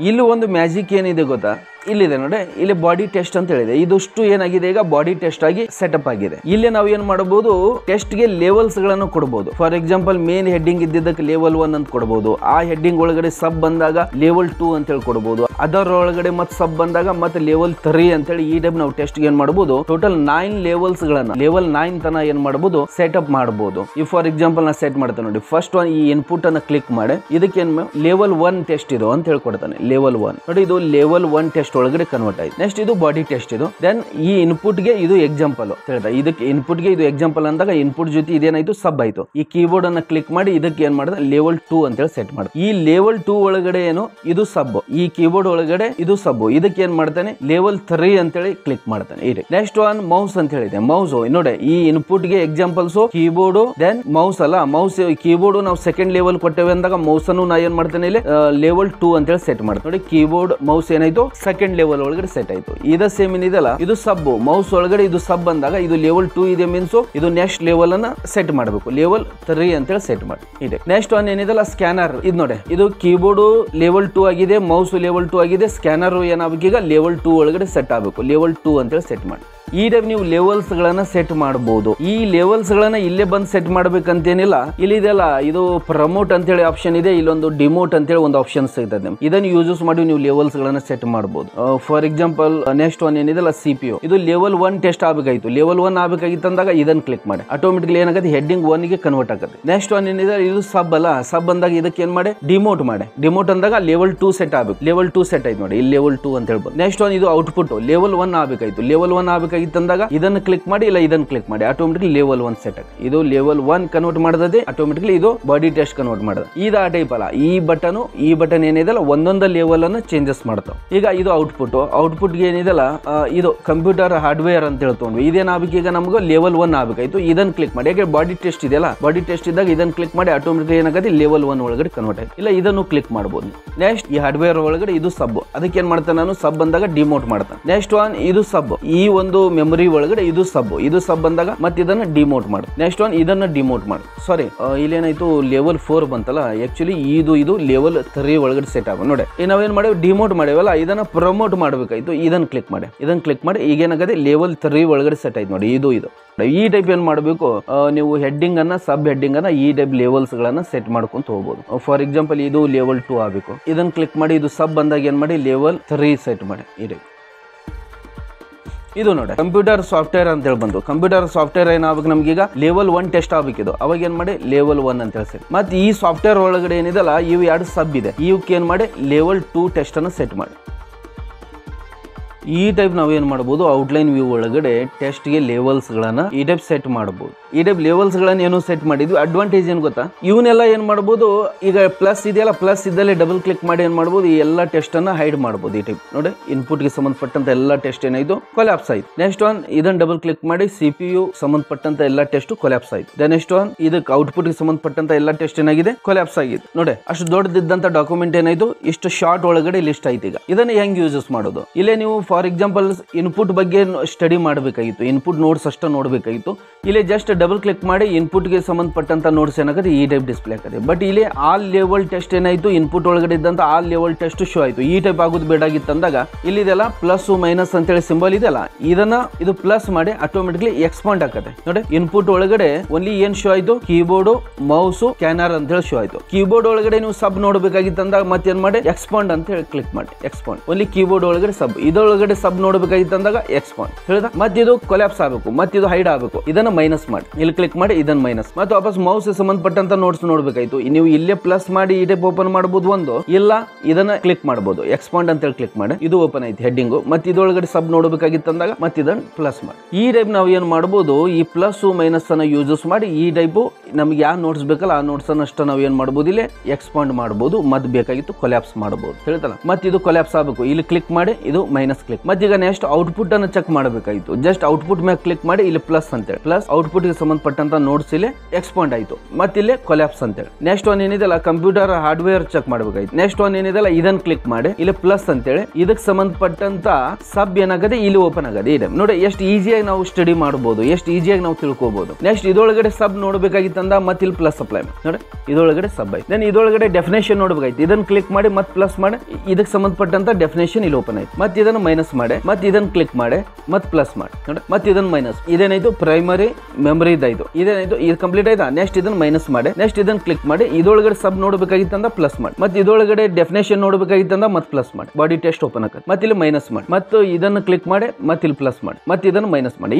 ಇಲ್ಲಿ ಒಂದು ಮ್ಯಾಜಿಕ್ ಏನಿದೆ ಗೊತ್ತಾ, ಇಲ್ಲಿದೆ ನೋಡಿ, ಇಲ್ಲಿ ಬಾಡಿ ಟೆಸ್ಟ್ ಅಂತ ಹೇಳಿದೆ. ಇದಷ್ಟು ಏನಾಗಿದೆ ಈಗ ಬಾಡಿ ಟೆಸ್ಟ್ ಆಗಿ ಸೆಟಪ್ ಆಗಿದೆ. ಇಲ್ಲಿ ನಾವು ಏನ್ ಮಾಡಬಹುದು, ಟೆಸ್ಟ್ ಗೆ ಲೆವೆಲ್ಸ್ ಗಳನ್ನು ಕೊಡಬಹುದು. ಫಾರ್ ಎಕ್ಸಾಂಪಲ್ ಮೇನ್ ಹೆಡ್ಡಿಂಗ್ ಇದ್ದಿದ್ದಕ್ಕೆ ಲೆವೆಲ್ 1 ಅಂತ ಕೊಡಬಹುದು. ಆ ಹೆಡ್ಡಿಂಗ್ ಒಳಗಡೆ ಸಬ್ ಬಂದಾಗ ಲೆವೆಲ್ 2 ಅಂತ ಹೇಳಿ ಕೊಡಬಹುದು. ಅದರ ಒಳಗಡೆ ಮತ್ತೆ ಸಬ್ ಬಂದಾಗ ಮತ್ತೆ ಲೆವೆಲ್ 3 ಅಂತ ಹೇಳಿ ಈ ಟೈಪ್ ನಾವು ಟೆಸ್ಟ್ ಏನ್ ಮಾಡಬಹುದು, ಟೋಟಲ್ 9 ಲೆವೆಲ್ಸ್ ಗಳನ್ನ ಲೆವೆಲ್ 9 ತನ ಏನ್ ಮಾಡಬಹುದು ಸೆಟಪ್ ಮಾಡಬಹುದು. ಈ ಫಾರ್ ಎಕ್ಸಾಂಪಲ್ ನಾ ಸೆಟ್ ಮಾಡ್ತೇನೆ ನೋಡಿ. ಫಸ್ಟ್ ಒನ್ ಈ ಇನ್ಪುಟ್ ಅನ್ನ ಕ್ಲಿಕ್ ಮಾಡಿ ಇದಕ್ಕೆ ಏನ್ ಲೆವೆಲ್ 1 ಟೆಸ್ಟ್ ಇದು ಅಂತ ಹೇಳ್ಕೊಡ್ತಾನೆ. ಲೆವೆಲ್ 1 ನೋಡಿ, ಇದು ಲೆವೆಲ್ 1 ಟೆಸ್ಟ್ ಒಳಗಡೆ ಕನ್ವರ್ಟ್ ಆಯ್ತು. ನೆಕ್ಸ್ಟ್ ಇದು ಬಾಡಿ ಟೆಸ್ಟ್ ಇದು. ದೆನ್ ಈ ಇನ್ಪುಟ್ ಗೆ ಇದು ಎಕ್ಸಾಂಪಲ್ ಹೇಳ್ತಾ, ಇದಕ್ಕೆ ಇನ್ಪುಟ್ ಗೆ ಇದು ಎಕ್ಸಾಂಪಲ್ ಅಂದಾಗ ಇನ್ಪುಟ್ ಜೊತೆ ಇದೇನಾಯ್ತು ಸಬ್ ಆಯ್ತು. ಈ ಕೀಬೋರ್ಡ್ ಅನ್ನ ಕ್ಲಿಕ್ ಮಾಡಿ ಇದಕ್ಕೆ ಏನ್ ಮಾಡಿದ ಲೆವೆಲ್ 2 ಅಂತ ಹೇಳಿ ಸೆಟ್ ಮಾಡಿದ. ಈ ಲೆವೆಲ್ 2 ಒಳಗಡೆ ಏನು ಇದು ಸಬ್, ಈ ಕೀಬೋರ್ಡ್ ಒಳಗಡೆ ಇದು ಸಬ್, ಇದಕ್ಕೆ ಏನ್ ಮಾಡ್ತಾನೆ ಲೆವೆಲ್ 3 ಅಂತ ಹೇಳಿ ಕ್ಲಿಕ್ ಮಾಡ್ತಾನೆ. ಇದೆ ನೆಕ್ಸ್ಟ್ ಒನ್ ಮೌಸ್ ಅಂತ ಹೇಳಿದೆ. ಮೌಸ್ ನೋಡಿ, ಈ ಇನ್ಪುಟ್ ಗೆ ಎಕ್ಸಾಂಪಲ್ಸ್ ಕೀಬೋರ್ಡ್ ದೆನ್ ಮೌಸ್ ಅಲ್ಲ, ಮೌಸ್ ಕೀಬೋರ್ಡ್ ನಾವು ಸೆಕೆಂಡ್ ಲೆವೆಲ್ ಕೊಟ್ಟೇವೆ ಅಂದಾಗ ಮೌಸ್ ಅನ್ನು ನಾ ಏನ್ ಮಾಡ್ತೇನೆ ಇಲ್ಲಿ ಲೆವೆಲ್ 2 ಅಂತ ಹೇಳಿ ಸೆಟ್ ಮಾಡ್ತೇನೆ. ನೋಡಿ ಕೀಬೋರ್ಡ್ ಮೌಸ್ ಏನಾಯ್ತು ಸೆಕೆಂಡ್ ಲೆವೆಲ್ ಒಳಗಡೆ ಸೆಟ್ ಆಯ್ತು. ಇದ ಸೇಮ್ ಏನಿದೆಲ್ಲ ಇದು ಸಬ್, ಮೌಸ್ ಒಳಗಡೆ ಇದು ಸಬ್ ಅಂದಾಗ ಇದು ಲೆವೆಲ್ 2 ಇದೆ ಮೀನ್ಸ್ ಇದು ನೆಕ್ಸ್ಟ್ ಲೆವೆಲ್ ಅನ್ನ ಸೆಟ್ ಮಾಡಬೇಕು, ಲೆವೆಲ್ 3 ಅಂತ ಹೇಳಿ ಸೆಟ್ ಮಾಡಿ. ಇದೆ ನೆಕ್ಸ್ಟ್ ಒನ್ ಏನಿದೆಲ್ಲ ಸ್ಕ್ಯಾನರ್. ಇದು ನೋಡಿ, ಇದು ಕೀಬೋರ್ಡ್ ಲೆವೆಲ್ 2 ಆಗಿದೆ, ಮೌಸ್ ಲೆವೆಲ್ 2 ಆಗಿದೆ, ಸ್ಕ್ಯಾನರ್ ಏನಾಗಬೇಕು ಈಗ ಲೆವೆಲ್ 2 ಒಳಗಡೆ ಸೆಟ್ ಆಗಬೇಕು, ಲೆವೆಲ್ 2 ಅಂತ ಹೇಳಿ ಸೆಟ್ ಮಾಡಿ. ಈ ಟೈಪ್ ನೀವು ಲೆವೆಲ್ಸ್ ಗಳನ್ನ ಸೆಟ್ ಮಾಡಬಹುದು. ಈ ಲೆವೆಲ್ಸ್ ಗಳನ್ನ ಇಲ್ಲೇ ಬಂದು ಸೆಟ್ ಮಾಡ್ಬೇಕಂತೇನಿಲ್ಲ. ಇಲ್ಲಿ ಇದೆಲ್ಲ ಇದು ಪ್ರಮೋಟ್ ಅಂತ ಹೇಳಿ ಆಪ್ಷನ್ ಇದೆ, ಇಲ್ಲೊಂದು ಡಿಮೋಟ್ ಅಂತ ಹೇಳಿ ಒಂದು ಆಪ್ಷನ್ ಸಿಗ್ತದೆ. ಇದನ್ನು ಯೂಸ್ ಮಾಡಿ ನೀವು ಲೆವೆಲ್ಸ್ ಗಳನ್ನ ಸೆಟ್ ಮಾಡಬಹುದು. ಫಾರ್ ಎಕ್ಸಾಂಪಲ್ ನೆಕ್ಸ್ಟ್ ಒನ್ ಏನಿದೆಲ್ಲ CPU, ಇದು ಲೆವೆಲ್ 1 ಟೆಸ್ಟ್ ಆಗಬೇಕಾಯ್ತು, ಲೆವೆಲ್ 1 ಆಗಬೇಕಾಗಿತ್ತು ಅಂದಾಗ ಇದನ್ನ ಕ್ಲಿಕ್ ಮಾಡಿ ಆಟೋಮೆಟಿಕ್ಲಿ ಏನಾಗುತ್ತೆ ಹೆಡ್ಡಿಂಗ್ 1 ಗೆ ಕನ್ವರ್ಟ್ ಆಗುತ್ತೆ. ನೆಕ್ಸ್ಟ್ ಒನ್ ಏನಿದೆ ಇದು ಸಬ್ ಅಲ್ಲ, ಸಬ್ ಅಂದಾಗ ಇದಕ್ಕೆ ಏನ್ ಮಾಡಿ ಡಿಮೋಟ್ ಮಾಡಿ. ಡಿಮೋಟ್ ಅಂದಾಗ ಲೆವೆಲ್ 2 ಸೆಟ್ ಆಗಬೇಕು, ಲೆವೆಲ್ 2 ಸೆಟ್ ಆಯ್ತು ನೋಡಿ, ಇಲ್ಲಿ ಲೆವೆಲ್ 2 ಅಂತ ಹೇಳ್ಬೋದು. ನೆಕ್ಸ್ಟ್ ಒನ್ ಇದು ಔಟ್ಪುಟ್ ಲೆವೆಲ್ 1 ಆಗಬೇಕಾಯ್ತು, ಲೆವೆಲ್ 1 ಆಗಬೇಕಾಗಿತ್ತು ಅಂದಾಗ ಇದನ್ನು ಕ್ಲಿಕ್ ಮಾಡಿ ಇಲ್ಲ ಇದನ್ನು ಕ್ಲಿಕ್ ಮಾಡಿ ಆಟೋಮೆಟಿಕ್ಲಿ ಲೆವೆಲ್ 1 ಸೆಟ್ ಆಗುತ್ತೆ. ಇದು ಲೆವೆಲ್ 1 ಕನ್ವರ್ಟ್ ಮಾಡದೆ ಆಟೋಮೆಟಿಕ್ಲಿ ಇದು ಬಾಡಿ ಟೆಸ್ಟ್ ಕನ್ವರ್ಟ್ ಮಾಡದ. ಇದು ಆ ಟೈಪ್ ಅಲ್ಲ, ಈ ಬಟನ್ ಏನಿದೆಲ್ಲ ಒಂದೊಂದು ಲೆವೆಲ್ ಅನ್ನು ಚೇಂಜಸ್ ಮಾಡ್ತಾವ. ಈಗ ಇದು ಔಟ್ಪುಟ್ ಗೆ ಏನಿದೆಲ್ಲ ಇದು ಕಂಪ್ಯೂಟರ್ ಹಾರ್ಡ್ವೇರ್ ಅಂತ ಹೇಳ್ಕೊಂಡು ಇದೇನಾಗಬೇಕು ಈಗ ನಮ್ಗೆ ಲೆವೆಲ್ 1 ಆಗಬೇಕಾಯ್ತು. ಇದನ್ನು ಕ್ಲಿಕ್ ಮಾಡಿ, ಯಾಕೆ ಬಾಡಿ ಟೆಸ್ಟ್ ಇದೆಯಲ್ಲ, ಬಾಡಿ ಟೆಸ್ಟ್ ಇದ್ದಾಗ ಇದನ್ನು ಕ್ಲಿಕ್ ಮಾಡಿ ಆಟೋಮೆಟಿಕ್ಲಿ ಏನಾಗುತ್ತೆ ಲೆವೆಲ್ 1 ಒಳಗಡೆ ಕನ್ವರ್ಟ್ ಆಯ್ತು. ಇಲ್ಲ ಇದನ್ನು ಕ್ಲಿಕ್ ಮಾಡಬಹುದು. ನೆಕ್ಸ್ಟ್ ಈ ಹಾರ್ಡ್ವೇರ್ ಒಳಗಡೆ ಇದು ಸಬ್, ಅದಕ್ಕೆ ಏನ್ ಮಾಡ್ತಾನೆ ನಾನು ಸಬ್ ಅಂದಾಗ ಡಿಮೋಟ್ ಮಾಡ್ತಾನೆ. ನೆಕ್ಸ್ಟ್ ಒನ್ ಇದು ಸಬ್, ಈ ಒಂದು ಮೆಮೊರಿ ಒಳಗಡೆ ಇದು ಸಬ್ ಅಂದಾಗ ಮತ್ತೆ ಇದನ್ನ ಡಿಮೋಟ್ ಮಾಡಿ. ನೆಕ್ಸ್ಟ್ ಒನ್ ಇದನ್ನ ಡಿಮೋಟ್ ಮಾಡಿ. ಸಾರಿ ಇಲ್ಲೇನಾಯ್ತು ಲೆವೆಲ್ 4 ಬಂತಲ್ಲ, ಆಕ್ಚುಲಿ ಇದು ಲೆವೆಲ್ 3 ಒಳಗಡೆ ಸೆಟ್ ಆಗ ನೋಡಿ. ನಾವೇನ್ ಮಾಡೇವಿ ಡಿಮೋಟ್ ಮಾಡೇವಲ್ಲ, ಇದನ್ನ ಪ್ರಮೋಟ್ ಮಾಡಬೇಕಾಯ್ತು. ಇದನ್ನ ಕ್ಲಿಕ್ ಮಾಡಿ ಈಗ ಏನಾಗದೆ ಲೆವೆಲ್ 3 ಒಳಗಡೆ ಸೆಟ್ ಆಯ್ತು ನೋಡಿ. ಇದು ಈ ಟೈಪ್ ಏನ್ ಮಾಡಬೇಕು ನೀವು ಹೆಡ್ಡಿಂಗ್ ಅನ್ನ ಸಬ್ ಹೆಡ್ಡಿಂಗ್ ಅನ್ನ ಈ ಟೈಪ್ ಲೆವೆಲ್ಸ್ ಗಳನ್ನ ಸೆಟ್ ಮಾಡ್ಕೊಂತ ಹೋಗ್ಬೋದು. ಫಾರ್ ಎಕ್ಸಾಂಪಲ್ ಇದು ಲೆವೆಲ್ 2 ಆಗಬೇಕು, ಇದನ್ನ ಕ್ಲಿಕ್ ಮಾಡಿ ಇದು ಸಬ್ ಬಂದಾಗ ಏನ್ ಮಾಡಿ ಲೆವೆಲ್ 3 ಸೆಟ್ ಮಾಡಿ. ಇದು ನೋಡಿ ಕಂಪ್ಯೂಟರ್ ಸಾಫ್ಟ್ವೇರ್ ಅಂತ ಹೇಳಿ ಬಂದು, ಕಂಪ್ಯೂಟರ್ ಸಾಫ್ಟ್ವೇರ್ ಏನಾಗಬೇಕು ನಮ್ಗೀಗ ಲೆವೆಲ್ 1 ಟೆಸ್ಟ್ ಆಗಬೇಕಿದು. ಅವಾಗ ಏನ್ ಮಾಡಿ ಲೆವೆಲ್ 1 ಅಂತ ಹೇಳಿ. ಮತ್ತೆ ಈ ಸಾಫ್ಟ್ವೇರ್ ಒಳಗಡೆ ಏನಿದೆಲ್ಲ ಇವು 2 ಸಬ್ ಇದೆ, ಇವಕ್ಕೆ ಏನ್ ಮಾಡಿ ಲೆವೆಲ್ 2 ಟೆಸ್ಟ್ ಅನ್ನು ಸೆಟ್ ಮಾಡಿ. ಈ ಟೈಪ್ ನಾವು ಏನ್ ಮಾಡಬಹುದು ಔಟ್ಲೈನ್ ವ್ಯೂ ಒಳಗಡೆ ಟೆಸ್ಟ್ ಗೆ ಲೆವೆಲ್ಸ್ ಗಳನ್ನ ಈ ಟೈಪ್ ಸೆಟ್ ಮಾಡಬಹುದು. ಈ ಟೈಪ್ ಲೆವೆಲ್ಸ್ ಗಳನ್ನ ಏನು ಸೆಟ್ ಮಾಡಿದ್ವಿ, ಅಡ್ವಾಂಟೇಜ್ ಏನ್ ಗೊತ್ತಾ, ಇವನ್ನೆಲ್ಲ ಏನ್ ಮಾಡಬಹುದು ಈಗ ಪ್ಲಸ್ ಇದೆಯಲ್ಲ, ಪ್ಲಸ್ ಇದ್ದಲ್ಲೇ ಡಬಲ್ ಕ್ಲಿಕ್ ಮಾಡಿ ಏನ್ ಮಾಡಬಹುದು ಈ ಎಲ್ಲಾ ಟೆಸ್ಟ್ ಅನ್ನ ಹೈಡ್ ಮಾಡಬಹುದು. ಈ ಟೈಪ್ ನೋಡಿ ಇನ್ಪುಟ್ ಗೆ ಸಂಬಂಧಪಟ್ಟಂತ ಎಲ್ಲಾ ಟೆಸ್ಟ್ ಏನಾಯ್ತು ಕೊಲ್ಯಾಪ್ಸ್ ಆಯ್ತು. ನೆಕ್ಸ್ಟ್ ಒನ್ ಇದನ್ನ ಡಬಲ್ ಕ್ಲಿಕ್ ಮಾಡಿ CPU ಸಂಬಂಧಪಟ್ಟಂತ ಎಲ್ಲಾ ಟೆಸ್ಟ್ ಕೊಲ್ಯಾಪ್ಸ್ ಆಯ್ತು. ನೆಕ್ಸ್ಟ್ ಒನ್ ಇದಕ್ಕೆ ಔಟ್ಪುಟ್ ಗೆ ಸಂಬಂಧಪಟ್ಟಂತ ಎಲ್ಲಾ ಟೆಸ್ಟ್ ಏನಾಗಿದೆ ಕೊಲ್ಯಾಪ್ಸ್ ಆಗಿದೆ. ನೋಡಿ ಅಷ್ಟು ದೊಡ್ಡದಿದ್ದಂತ ಡಾಕ್ಯುಮೆಂಟ್ ಏನಾಯ್ತು ಇಷ್ಟು ಶಾರ್ಟ್ ಒಳಗಡೆ ಲಿಸ್ಟ್ ಆಯ್ತು. ಈಗ ಇದನ್ನ ಹೆಂಗ್ ಯೂಸಸ್ ಮಾಡೋದು, ಇಲ್ಲೇ ನೀವು ಫಾರ್ ಎಕ್ಸಾಂಪಲ್ ಇನ್ಪುಟ್ ಬಗ್ಗೆ ಸ್ಟಡಿ ಮಾಡಬೇಕಾಗಿತ್ತು, ಇನ್ಪುಟ್ ನೋಟ್ಸ್ ಅಷ್ಟ ನೋಡಬೇಕಾಗಿತ್ತು. ಇಲ್ಲಿ ಜಸ್ಟ್ ಡಬಲ್ ಕ್ಲಿಕ್ ಮಾಡಿ ಇನ್ಪುಟ್ ಗೆ ಸಂಬಂಧಪಟ್ಟಂತ ನೋಟ್ಸ್ ಏನಾಗುತ್ತೆ ಈ ಟೈಪ್ ಡಿಸ್ಪ್ಲೇ ಆಗುತ್ತೆ. ಬಟ್ ಇಲ್ಲಿ ಆಲ್ ಲೆವೆಲ್ ಟೆಸ್ಟ್ ಏನಾಯ್ತು ಇನ್ಪುಟ್ ಒಳಗಡೆ ಇದ್ದಂತ ಆಲ್ ಲೆವೆಲ್ ಟೆಸ್ಟ್ ಶೋ ಆಯ್ತು. ಈ ಟೈಪ್ ಆಗೋದು ಬೇಡಾಗಿತ್ತು ಅಂದಾಗ ಇಲ್ಲಿ ಇದೆಲ್ಲ ಪ್ಲಸ್ ಮೈನಸ್ ಅಂತ ಹೇಳಿ ಸಿಂಬಲ್ ಇದೆಲ್ಲ, ಇದನ್ನ ಇದು ಪ್ಲಸ್ ಮಾಡಿ ಆಟೋಮೆಟಿಕ್ಲಿ ಎಕ್ಸ್ಪಾಂಡ್ ಆಗುತ್ತೆ. ನೋಡಿ ಇನ್ಪುಟ್ ಒಳಗಡೆ ಓನ್ಲಿ ಏನ್ ಶೋ ಆಯ್ತು ಕೀಬೋರ್ಡ್ ಮೌಸ್ ಸ್ಕ್ಯಾನರ್ ಅಂತ ಹೇಳಿ ಶೋ ಆಯ್ತು. ಕೀಬೋರ್ಡ್ ಒಳಗಡೆ ನೀವು ಸಬ್ ನೋಡಬೇಕಾಗಿತ್ತು ಅಂದಾಗ ಮತ್ತೆ ಏನ್ ಮಾಡಿ ಎಕ್ಸ್ಪಾಂಡ್ ಅಂತ ಹೇಳಿ ಕ್ಲಿಕ್ ಮಾಡಿ, ಎಕ್ಸ್ಪಾಂಡ್ ಓನ್ಲಿ ಕೀಬೋರ್ಡ್ ಒಳಗಡೆ ಸಬ್, ಇದೊಳಗಡೆ ಸಬ್ ನೋಡಬೇಕಾಗಿತ್ತು ಅಂದಾಗ ಎಕ್ಸ್ಪಾಂಡ್ ಹೇಳಿದ. ಮತ್ತೆ ಇದು ಕೊಲ್ಯಾಪ್ಸ್ ಆಗಬೇಕು, ಮತ್ತೆ ಇದು ಹೈಡ್ ಆಗಬೇಕು, ಇದನ್ನ ಮೈನಸ್ ಮಾಡಿ ಇಲ್ಲಿ ಕ್ಲಿಕ್ ಮಾಡಿ ಇದನ್ನ ಮೈನಸ್. ಮತ್ತೆ ವಾಪಸ್ ಮೌಸ್ ಸಂಬಂಧಪಟ್ಟಂತ ನೋಟ್ಸ್ ನೋಡ್ಬೇಕಾಯ್ತು, ನೀವು ಇಲ್ಲೇ ಪ್ಲಸ್ ಮಾಡಿ ಈ ಟೈಪ್ ಓಪನ್ ಮಾಡಬಹುದು, ಒಂದು ಇಲ್ಲ ಇದನ್ನ ಕ್ಲಿಕ್ ಮಾಡಬಹುದು ಎಕ್ಸ್ಪಾಂಡ್ ಅಂತ ಹೇಳಿ ಕ್ಲಿಕ್ ಮಾಡಿ ಇದು ಓಪನ್ ಆಯ್ತು ಹೆಡ್ಡಿಂಗ್. ಮತ್ತೆ ಇದೊಳಗಡೆ ಸಬ್ ನೋಡಬೇಕಾಗಿತ್ತು ಅಂದಾಗ ಮತ್ತೆ ಇದನ್ನ ಪ್ಲಸ್ ಮಾಡಿ. ಈ ಟೈಪ್ ನಾವು ಏನ್ ಮಾಡಬಹುದು ಈ ಪ್ಲಸ್ ಮೈನಸ್ ಅನ್ನ ಯೂಸಸ್ ಮಾಡಿ ಈ ಟೈಪ್ ನಮ್ಗೆ ಯಾವ ನೋಟ್ಸ್ ಬೇಕಲ್ಲ ಆ ನೋಟ್ಸ್ ಅಷ್ಟ ನಾವು ಏನ್ ಮಾಡಬಹುದು ಇಲ್ಲಿ ಎಕ್ಸ್ಪಾಂಡ್ ಮಾಡಬಹುದು, ಮತ್ತೆ ಬೇಕಾಗಿತ್ತು ಕೊಲ್ಯಾಪ್ಸ್ ಮಾಡಬಹುದು ಹೇಳ್ತಲ್ಲ. ಮತ್ತೆ ಇದು ಕೊಲ್ಯಾಪ್ಸ್ ಆಗಬೇಕು, ಇಲ್ಲಿ ಕ್ಲಿಕ್ ಮಾಡಿ ಇದು ಮೈನಸ್ ಕ್ಲಿಕ್. ಮತ್ತೆ ಈಗ ನೆಕ್ಸ್ಟ್ ಔಟ್ಪುಟ್ ಅನ್ನು ಚೆಕ್ ಮಾಡಬೇಕಾಗಿತ್ತು, ಜಸ್ಟ್ ಔಟ್ಪುಟ್ ಮೇಲೆ ಕ್ಲಿಕ್ ಮಾಡಿ ಇಲ್ಲಿ ಪ್ಲಸ್ ಅಂತ ಹೇಳಿ ಪ್ಲಸ್ ಔಟ್ಪುಟ್ ಗೆ ಸಂಬಂಧಪಟ್ಟಂತ ನೋಟ್ಸ್ ಇಲ್ಲಿ ಎಕ್ಸ್ಪಾಂಡ್ ಆಯ್ತು, ಮತ್ತಿಲ್ಲಿ ಕೊಲ್ಯಾಪ್ಸ್ ಅಂತೇಳಿ. ನೆಕ್ಸ್ಟ್ ಒನ್ ಏನಿದೆಲ್ಲ ಕಂಪ್ಯೂಟರ್ ಹಾರ್ಡ್ವೇರ್ ಚೆಕ್ ಮಾಡಬೇಕಾಯ್ತು. ನೆಕ್ಸ್ಟ್ ಒನ್ ಏನಿದೆಲ್ಲ ಇದನ್ನ ಕ್ಲಿಕ್ ಮಾಡಿ ಇಲ್ಲಿ ಪ್ಲಸ್ ಅಂತೇಳಿ ಇದಕ್ಕೆ ಸಂಬಂಧಪಟ್ಟಂತ ಸಬ್ ಏನಾಗದೆ ಇಲ್ಲಿ ಓಪನ್ ಆಗದೆ ಇದೆ. ನೋಡಿ ಎಷ್ಟು ಈಸಿಯಾಗಿ ನಾವು ಸ್ಟಡಿ ಮಾಡಬಹುದು, ಎಷ್ಟು ಈಸಿಯಾಗಿ ನಾವು ತಿಳ್ಕೋಬಹುದು. ನೆಕ್ಸ್ಟ್ ಇದೊಳಗಡೆ ಸಬ್ ನೋಡ್ಬೇಕಾಗಿತ್ತಂದ ಮತ್ತೆ ಇಲ್ಲಿ ಪ್ಲಸ್ ಅಪ್ಲೈ ನೋಡಿ, ಇದೊಳಗಡೆ ಸಬ್ ಆಯ್ತು. ದೆನ್ ಇದೊಳಗಡೆ ಡೆಫಿನೇಷನ್ ನೋಡ್ಬೇಕಾಯ್ತು, ಇದನ್ನ ಕ್ಲಿಕ್ ಮಾಡಿ ಮತ್ತೆ ಪ್ಲಸ್ ಮಾಡಿ ಇದಕ್ಕೆ ಸಂಬಂಧಪಟ್ಟಂತ ಡೆಫಿನೇಷನ್ ಇಲ್ಲಿ ಓಪನ್ ಆಯ್ತು. ಮತ್ತೆ ಇದನ್ನ ಮೈನಸ್ ಮಾಡಿ ಮತ್ತೆ ಇದನ್ನ ಕ್ಲಿಕ್ ಮಾಡಿ ಮತ್ತೆ ಪ್ಲಸ್ ಮಾಡಿ ನೋಡಿ, ಮತ್ತೆ ಇದನ್ನ ಮೈನಸ್. ಇದೇನಾಯ್ತು ಪ್ರೈಮರಿ ಮೆಮರಿ ಇದಾಯ್ತು, ಇದೇನಾಯ್ತು ಇದು ಕಂಪ್ಲೀಟ್ ಆಯ್ತಾ. ನೆಕ್ಸ್ಟ್ ಇದನ್ನ ಮೈನಸ್ ಮಾಡಿ ನೆಕ್ಸ್ಟ್ ಇದನ್ನ ಕ್ಲಿಕ್ ಮಾಡಿ ಇದೊಳಗಡೆ ಸಬ್ ನೋಡ್ಬೇಕಾಗಿತ್ತಂದ ಪ್ಲಸ್ ಮಾಡಿ ಮತ್ತೆ ಇದೊಳಗಡೆ ಡೆಫಿನೇಷನ್ ನೋಡ್ಬೇಕಾಗಿತ್ತಂದ ಮತ್ತೆ ಪ್ಲಸ್ ಮಾಡಿ ಬಾಡಿ ಟೆಸ್ಟ್ ಓಪನ್ ಆಗುತ್ತೆ. ಮತ್ತೆ ಇಲ್ಲಿ ಮೈನಸ್ ಮಾಡಿ ಮತ್ತೆ ಇದನ್ನ ಕ್ಲಿಕ್ ಮಾಡಿ ಮತ್ತೆ ಇಲ್ಲಿ ಪ್ಲಸ್ ಮಾಡಿ ಮತ್ತೆ ಇದನ್ನ ಮೈನಸ್ ಮಾಡಿ.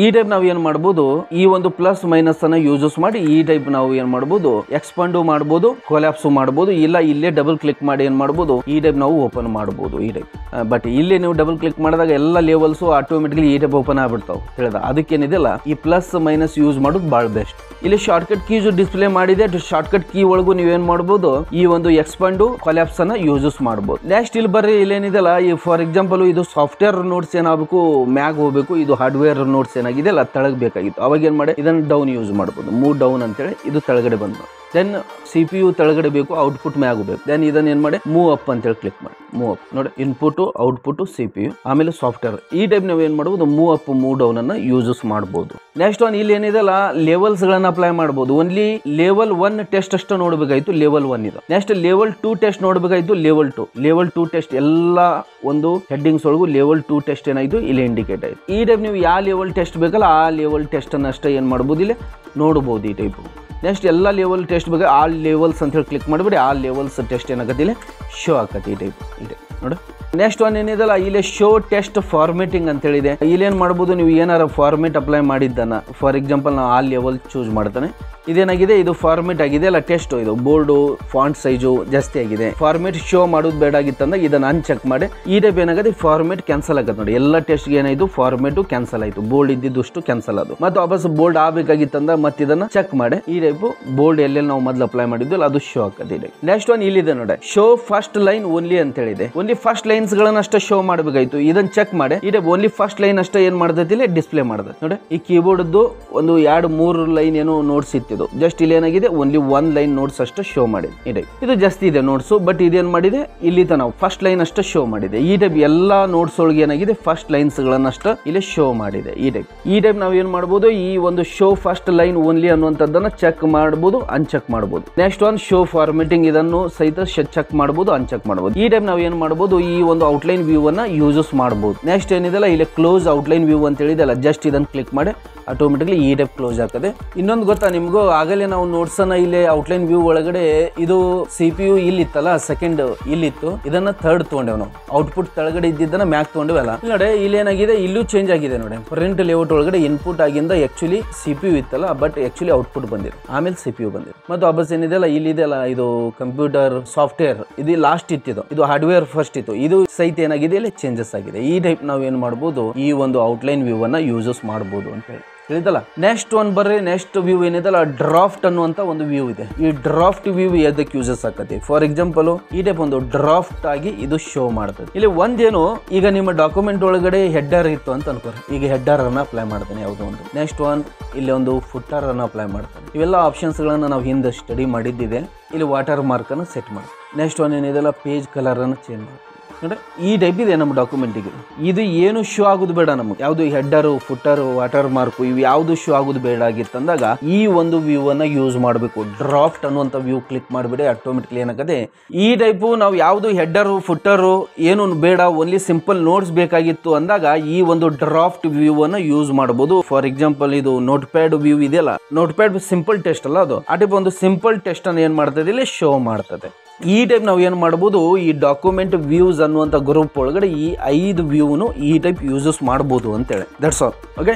ಈ ಟೈಪ್ ನಾವು ಏನ್ ಮಾಡಬಹುದು, ಈ ಒಂದು ಪ್ಲಸ್ ಮೈನಸ್ ಅನ್ನ ಯೂಸಸ್ ಮಾಡಿ ಈ ಟೈಪ್ ನಾವು ಏನ್ ಮಾಡಬಹುದು, ಎಕ್ಸ್ಪಾಂಡ್ ಮಾಡಬಹುದು, ಕೊಲ್ಯಾಪ್ಸ್ ಮಾಡಬಹುದು, ಇಲ್ಲ ಇಲ್ಲೇ ಡಬಲ್ ಕ್ಲಿಕ್ ಮಾಡಿ ಏನ್ ಮಾಡಬಹುದು, ಈ ಟೈಪ್ ನಾವು ಓಪನ್ ಮಾಡಬಹುದು ಈ ಟೈಪ್. ಬಟ್ ಇಲ್ಲಿ ನೀವು ಡಬಲ್ ಕ್ಲಿಕ್ ಮಾಡಿದಾಗ ಎಲ್ಲ ಲೆವೆಲ್ಸ್ ಆಟೋಮೆಟಿಕ್ಲಿ ಈ ಟೈಪ್ ಓಪನ್ ಆಗ್ಬಿಡ್ತಾವೆ ತಿಳಿದ. ಅದಕ್ಕೇನಿದೆಲ್ಲ ಈ ಪ್ಲಸ್ ಮೈನಸ್ ಯೂಸ್ ಮಾಡೋದು ಬಹಳ ಬೆಸ್ಟ್. ಇಲ್ಲಿ ಶಾರ್ಟ್ಕಟ್ ಕೀಸ್ ಡಿಸ್ಪ್ಲೇ ಮಾಡಿದೆ, ಶಾರ್ಟ್ಕಟ್ ಕೀ ಒಳಗೂ ನೀವೇನ್ ಮಾಡಬಹುದು, ಈ ಒಂದು ಎಕ್ಸ್ಪಾಂಡ್ ಕೊಲ್ಯಾಪ್ಸ್ ಅನ್ನ ಯೂಸಸ್ ಮಾಡಬಹುದು. ನೆಕ್ಸ್ಟ್ ಇಲ್ಲಿ ಬರ್ರಿ, ಇಲ್ಲೇನಿದೆಲ್ಲ ಈ ಫಾರ್ ಎಕ್ಸಾಂಪಲ್ ಇದು ಸಾಫ್ಟ್ವೇರ್ ನೋಟ್ಸ್ ಏನಾಗಬೇಕು ಮ್ಯಾಗ್ ಹೋಗ್ಬೇಕು, ಇದು ಹಾರ್ಡ್ವೇರ್ ನೋಟ್ಸ್ ಏನಾಗಿದೆ ಅಲ್ಲ ತೆಳಗ್ ಬೇಕಾಗಿತ್ತು. ಅವಾಗ ಏನ್ ಮಾಡಿ ಇದನ್ನ ಡೌನ್ ಯೂಸ್ ಮಾಡಬಹುದು, ಮೂವ್ ಡೌನ್ ಅಂತೇಳಿ ಇದು ತೆಳಗಡೆ ಬಂದು. ದೆನ್ CPU ತೆಳಗಡೆ ಬೇಕು, ಔಟ್ಪುಟ್ ಮ್ಯಾಗ್ ಬೇಕು. ದೆನ್ ಇದನ್ನ ಏನ್ ಮಾಡಿ ಮೂವ್ ಅಪ್ ಅಂತೇಳಿ ಕ್ಲಿಕ್ ಮಾಡಿ, ಮೂವ್ ಅಪ್ ನೋಡಿ, ಇನ್ಪುಟ್ ಔಟ್ಪುಟ್ CPU ಆಮೇಲೆ ಸಾಫ್ಟ್ವೇರ್. ಈ ಟೈಪ್ ನಾವು ಏನ್ ಮಾಡಬಹುದು, ಮೂವ್ ಅಪ್ ಮೂವ್ ಡೌನ್ ಅನ್ನ ಯೂಸಸ್ ಮಾಡಬಹುದು. ನೆಕ್ಸ್ಟ್ ಒನ್ ಇಲ್ಲಿ ಏನಿದೆಲ್ಲ ಲೆವೆಲ್ಸ್ ಗಳನ್ನ ಅಪ್ಲೈ ಮಾಡಬಹುದು. ಓನ್ಲಿ ಲೆವೆಲ್ 1 ಟೆಸ್ಟ್ ಅಷ್ಟು ನೋಡ್ಬೇಕಾಯ್ತು, ಲೆವೆಲ್ 1 ಇದು. ನೆಕ್ಸ್ಟ್ ಲೆವೆಲ್ 2 ಟೆಸ್ಟ್ ನೋಡ್ಬೇಕಾಯ್ತು, ಲೆವೆಲ್ 2 ಟೆಸ್ಟ್ ಎಲ್ಲ ಒಂದು ಹೆಡ್ಡಿಂಗ್ಸ್ ಒಳಗೂ ಲೆವೆಲ್ 2 ಟೆಸ್ಟ್ ಏನಾಯ್ತು ಇಲ್ಲಿ ಇಂಡಿಕೇಟ್ ಆಯ್ತು. ಈ ಟೈಪ್ ನೀವು ಯಾವ ಲೆವೆಲ್ ಟೆಸ್ಟ್ ಬೇಕಲ್ಲ ಆ ಲೆವೆಲ್ ಟೆಸ್ಟ್ ಅನ್ನ ಅಷ್ಟೇ ಏನ್ ಮಾಡಬಹುದು ಇಲ್ಲಿ ನೋಡಬಹುದು ಈ ಟೈಪ್. ನೆಕ್ಸ್ಟ್ ಎಲ್ಲ ಲೆವೆಲ್ ಟೆಸ್ಟ್ ಬಗ್ಗೆ ಆಲ್ ಲೆವೆಲ್ಸ್ ಅಂತ ಹೇಳಿ ಕ್ಲಿಕ್ ಮಾಡಿಬಿಡಿ, ಆ ಲೆವೆಲ್ಸ್ ಟೆಸ್ಟ್ ಏನಾಗತ್ತೆ ಇಲ್ಲಿ ಶೋ ಆಗತ್ತೆ ಈ ಟೈಪ್ ನೋಡಿ. ನೆಕ್ಸ್ಟ್ ಒನ್ ಏನಿದೆಲ್ಲ ಇಲ್ಲಿ ಶೋ ಟೆಸ್ಟ್ ಫಾರ್ಮೇಟಿಂಗ್ ಅಂತ ಹೇಳಿದೆ. ಇಲ್ಲೇನು ಮಾಡ್ಬೋದು, ನೀವು ಏನಾರ ಫಾರ್ಮೇಟ್ ಅಪ್ಲೈ ಮಾಡಿದ್ದಾನ, ಫಾರ್ ಎಕ್ಸಾಂಪಲ್ ನಾವು ಆ ಲೆವೆಲ್ ಚೂಸ್ ಮಾಡ್ತಾನೆ, ಇದೇನಾಗಿದೆ ಇದು ಫಾರ್ಮೇಟ್ ಆಗಿದೆ ಅಲ್ಲ ಟೆಸ್ಟ್, ಇದು ಬೋರ್ಡು ಫಾಂಟ್ ಸೈಜು ಜಾಸ್ತಿ ಆಗಿದೆ, ಫಾರ್ಮೇಟ್ ಶೋ ಮಾಡೋದು ಬೇಡ ಆಗಿತ್ತಂದ್ರೆ ಇದನ್ನ ಅನ್ಚೆಕ್ ಮಾಡಿ ಈ ಟೈಪ್ ಏನಾಗುತ್ತೆ ಫಾರ್ಮೇಟ್ ಕ್ಯಾನ್ಸಲ್ ಆಗತ್ತೆ ನೋಡಿ. ಎಲ್ಲ ಟೆಸ್ಟ್ ಏನಾಯ್ತು ಫಾರ್ಮೇಟು ಕ್ಯಾನ್ಸಲ್ ಆಯ್ತು, ಬೋಲ್ಡ್ ಇದ್ದಿದ್ದಷ್ಟು ಕ್ಯಾನ್ಸಲ್ ಅದು. ಮತ್ತೆ ವಾಪಸ್ ಬೋಲ್ಡ್ ಆಗಬೇಕಾಗಿತ್ತಂದ್ರೆ ಮತ್ತೆ ಇದನ್ನ ಚೆಕ್ ಮಾಡಿ ಈ ಟೈಪ್ ಬೋಲ್ಡ್ ಎಲ್ಲೆಲ್ಲಿ ನಾವು ಮೊದಲು ಅಪ್ಲೈ ಮಾಡಿದ್ವಿ ಅದು ಶೋ ಆಗತ್ತೆ. ನೆಕ್ಸ್ಟ್ ಒನ್ ಇಲ್ಲಿದೆ ನೋಡಿ, ಶೋ ಫಸ್ಟ್ ಲೈನ್ ಓನ್ಲಿ ಅಂತ ಹೇಳಿದೆ. ಓನ್ಲಿ ಫಸ್ಟ್ ಲೈನ್ಸ್ ಗಳನ್ನ ಅಷ್ಟೇ ಶೋ ಮಾಡಬೇಕಾಯ್ತು, ಇದನ್ನ ಚೆಕ್ ಮಾಡಿ ಈ ಟೈಪ್ ಓನ್ಲಿ ಫಸ್ಟ್ ಲೈನ್ ಅಷ್ಟೇ ಏನ್ ಮಾಡ್ತೈತಿ ಇಲ್ಲಿ ಡಿಸ್ಪ್ಲೇ ಮಾಡ್ತೈತಿ ನೋಡಿ. ಈ ಕೀಬೋರ್ಡ್ ಒಂದು 2-3 ಲೈನ್ ಏನೋ ನೋಟ್ಸ್ ಇತ್ತು, ಜಸ್ಟ್ ಇಲ್ಲಿ ಏನಾಗಿದೆ ಓನ್ಲಿ 1 ಲೈನ್ ನೋಟ್ಸ್ ಅಷ್ಟು ಶೋ ಮಾಡಿದೆ ಈ ಟೈಪ್. ಇದು ಜಾಸ್ತಿ ಇದೆ ನೋಟ್ಸ್, ಬಟ್ ಇದೇನ್ ಮಾಡಿದೆ ಇಲ್ಲಿ ನಾವು ಫಸ್ಟ್ ಲೈನ್ ಅಷ್ಟು ಶೋ ಮಾಡಿದೆ. ಈ ಟೈಪ್ ಎಲ್ಲಾ ನೋಟ್ಸ್ ಒಳಗೆ ಏನಾಗಿದೆ ಫಸ್ಟ್ ಲೈನ್ಸ್ ಗಳನ್ನಷ್ಟ ಇಲ್ಲಿ ಶೋ ಮಾಡಿದೆ ಈ ಟೈಪ್. ನಾವ್ ಏನ್ ಮಾಡಬಹುದು, ಈ ಒಂದು ಶೋ ಫಸ್ಟ್ ಲೈನ್ ಓನ್ಲಿ ಅನ್ನುವಂಥದ್ದನ್ನ ಚೆಕ್ ಮಾಡಬಹುದು, ಅನ್ಚೆಕ್ ಮಾಡಬಹುದು. ನೆಕ್ಸ್ಟ್ ಒನ್ ಶೋ ಫಾರ್ಮೇಟಿಂಗ್, ಇದನ್ನು ಸಹಿತ ಚೆಕ್ ಮಾಡಬಹುದು, ಅನ್ಚೆಕ್ ಮಾಡಬಹುದು. ಈ ಟೈಪ್ ನಾವ್ ಏನ್ ಮಾಡಬಹುದು, ಈ ಒಂದು ಔಟ್ಲೈನ್ ವ್ಯೂ ಅನ್ನ ಯೂಸಸ್ ಮಾಡಬಹುದು. ನೆಕ್ಸ್ಟ್ ಏನಿದೆಲ್ಲ ಇಲ್ಲಿ ಕ್ಲೋಸ್ ಔಟ್ಲೈನ್ ವ್ಯೂ ಅಂತ ಹೇಳಿದಲ್ಲ, ಜಸ್ಟ್ ಇದನ್ನ ಕ್ಲಿಕ್ ಮಾಡಿ ಆಟೋಮೆಟಿಕ್ಲಿ ಈ ಟೈಪ್ ಕ್ಲೋಸ್ ಆಗ್ತದೆ. ಇನ್ನೊಂದು ಗೊತ್ತಾ ನಿಮ್ಗೂ, ಆಗಲೇ ನಾವು ನೋಟ್ಸ್ ಅನ್ನ ಇಲ್ಲಿ ಔಟ್ಲೈನ್ ವ್ಯೂ ಒಳಗಡೆ ಇದು CPU ಇಲ್ಲಿ ಇತ್ತಲ್ಲ, ಸೆಕೆಂಡ್ ಇಲ್ಲಿತ್ತು, ಇದನ್ನ ಥರ್ಡ್ ತಗೊಂಡೇವ್ ನಾವು. ಔಟ್ಪುಟ್ ತೆಳಗಡೆ ಇದ್ದಿದ್ದನ್ನ ಮ್ಯಾಕ್ ತಗೊಂಡೇವಲ್ಲ ನೋಡಿ. ಇಲ್ಲಿ ಏನಾಗಿದೆ ಇಲ್ಲೂ ಚೇಂಜ್ ಆಗಿದೆ ನೋಡಿ. ಪ್ರಿಂಟ್ ಲೇಔಟ್ ಒಳಗಡೆ ಇನ್ಪುಟ್ ಆಗಿಂದ ಆಕ್ಚುಲಿ CPU ಇತ್ತಲ್ಲ, ಬಟ್ ಆಕ್ಚುಲಿ ಔಟ್ಪುಟ್ ಬಂದಿದೆ, ಆಮೇಲೆ CPU ಬಂದಿದೆ. ಮತ್ತೆ ವಾಪಸ್ ಏನಿದೆಲ್ಲ ಇಲ್ಲಿದೆಲ್ಲ ಇದು ಕಂಪ್ಯೂಟರ್ ಸಾಫ್ಟ್ವೇರ್ ಇದು ಲಾಸ್ಟ್ ಇತ್ತಿದ್ದು, ಇದು ಹಾರ್ಡ್ವೇರ್ ಫಸ್ಟ್ ಇತ್ತು, ಇದು ಸಹಿತ ಏನಾಗಿದೆ ಇಲ್ಲಿ ಚೇಂಜಸ್ ಆಗಿದೆ. ಈ ಟೈಪ್ ನಾವು ಏನ್ ಮಾಡಬಹುದು, ಈ ಒಂದು ಔಟ್ಲೈನ್ ವ್ಯೂ ಅನ್ನ ಯೂಸಸ್ ಮಾಡಬಹುದು ಅಂತ ಹೇಳಿ ಹೇಳಿದಲ್ಲ. ನೆಕ್ಸ್ಟ್ ಒನ್ ಬರ್ರಿ, ನೆಕ್ಸ್ಟ್ ವ್ಯೂ ಏನಿದೆಲ್ಲ ಡ್ರಾಫ್ಟ್ ಅನ್ನುವಂತ ಒಂದು ವ್ಯೂ ಇದೆ. ಈ ಡ್ರಾಫ್ಟ್ ವ್ಯೂ ಎದಕ್ಕೆ ಯೂಸಸ್ ಆಗತ್ತೆ, ಫಾರ್ ಎಕ್ಸಾಂಪಲ್ ಈ ಟೈಪ್ ಒಂದು ಡ್ರಾಫ್ಟ್ ಆಗಿ ಇದು ಶೋ ಮಾಡ್ತದೆ. ಇಲ್ಲಿ ಒಂದೇನು, ಈಗ ನಿಮ್ಮ ಡಾಕ್ಯುಮೆಂಟ್ ಒಳಗಡೆ ಹೆಡ್ಡರ್ ಇತ್ತು ಅಂತ ಅನ್ಕೋರಿ, ಈಗ ಹೆಡ್ಡರ್ ಅನ್ನ ಅಪ್ಲೈ ಮಾಡ್ತಾನೆ ಯಾವುದೋ ಒಂದು. ನೆಕ್ಸ್ಟ್ ಒನ್ ಇಲ್ಲಿ ಒಂದು ಫುಟರ್ ಅನ್ನ ಅಪ್ಲೈ ಮಾಡ್ತಾನೆ. ಇವೆಲ್ಲ ಆಪ್ಷನ್ಸ್ ಗಳನ್ನ ನಾವು ಹಿಂದೆ ಸ್ಟಡಿ ಮಾಡಿದ್ದಿದೆ. ಇಲ್ಲಿ ವಾಟರ್ ಮಾರ್ಕ್ ಅನ್ನು ಸೆಟ್ ಮಾಡಿ. ನೆಕ್ಸ್ಟ್ ಒನ್ ಏನಿದೆಲ್ಲ ಪೇಜ್ ಕಲರ್ ಅನ್ನು ಚೇಂಜ್ ಮಾಡಿ ನೋಡಿ. ಈ ಟೈಪ್ ಇದೆ ನಮ್ಮ ಡಾಕ್ಯುಮೆಂಟಿಗೆ. ಇದು ಏನು ಶೋ ಆಗೋದು ಬೇಡ ನಮಗೆ, ಯಾವುದು ಹೆಡ್ಡರು ಫುಟರ್ ವಾಟರ್ ಮಾರ್ಕು ಇವು ಯಾವುದು ಶೋ ಆಗೋದು ಬೇಡ ಆಗಿತ್ತಂದಾಗ ಈ ಒಂದು ವ್ಯೂ ಅನ್ನ ಯೂಸ್ ಮಾಡಬೇಕು. ಡ್ರಾಫ್ಟ್ ಅನ್ನುವಂಥ ವ್ಯೂ ಕ್ಲಿಕ್ ಮಾಡಿಬಿಡಿ, ಆಟೋಮೆಟಿಕ್ಲಿ ಏನಾಗದೆ ಈ ಟೈಪು ನಾವು ಯಾವುದು ಹೆಡ್ಡರು ಫುಟರು ಏನು ಬೇಡ, ಓನ್ಲಿ ಸಿಂಪಲ್ ನೋಟ್ಸ್ ಬೇಕಾಗಿತ್ತು ಅಂದಾಗ ಈ ಒಂದು ಡ್ರಾಫ್ಟ್ ವ್ಯೂ ಅನ್ನ ಯೂಸ್ ಮಾಡಬಹುದು. ಫಾರ್ ಎಕ್ಸಾಂಪಲ್ ಇದು ನೋಟ್ ಪ್ಯಾಡ್ ವ್ಯೂ ಇದೆಯಲ್ಲ, ನೋಟ್ ಪ್ಯಾಡ್ ಸಿಂಪಲ್ ಟೆಸ್ಟ್ ಅಲ್ಲ ಅದು, ಆ ಟೈಪ್ ಒಂದು ಸಿಂಪಲ್ ಟೆಸ್ಟ್ ಅನ್ನು ಏನ್ ಮಾಡ್ತದೆ ಇಲ್ಲಿ ಶೋ ಮಾಡ್ತದೆ. ಈ ಟೈಪ್ ನಾವು ಏನು ಮಾಡ್ಬೋದು, ಈ ಡಾಕ್ಯುಮೆಂಟ್ ವ್ಯೂಸ್ ಅನ್ನುವಂಥ ಗ್ರೂಪ್ ಒಳಗಡೆ ಈ 5 ವ್ಯೂನು ಈ ಟೈಪ್ ಯೂಸಸ್ ಮಾಡ್ಬೋದು ಅಂತೇಳಿ. That's all. ಓಕೆ.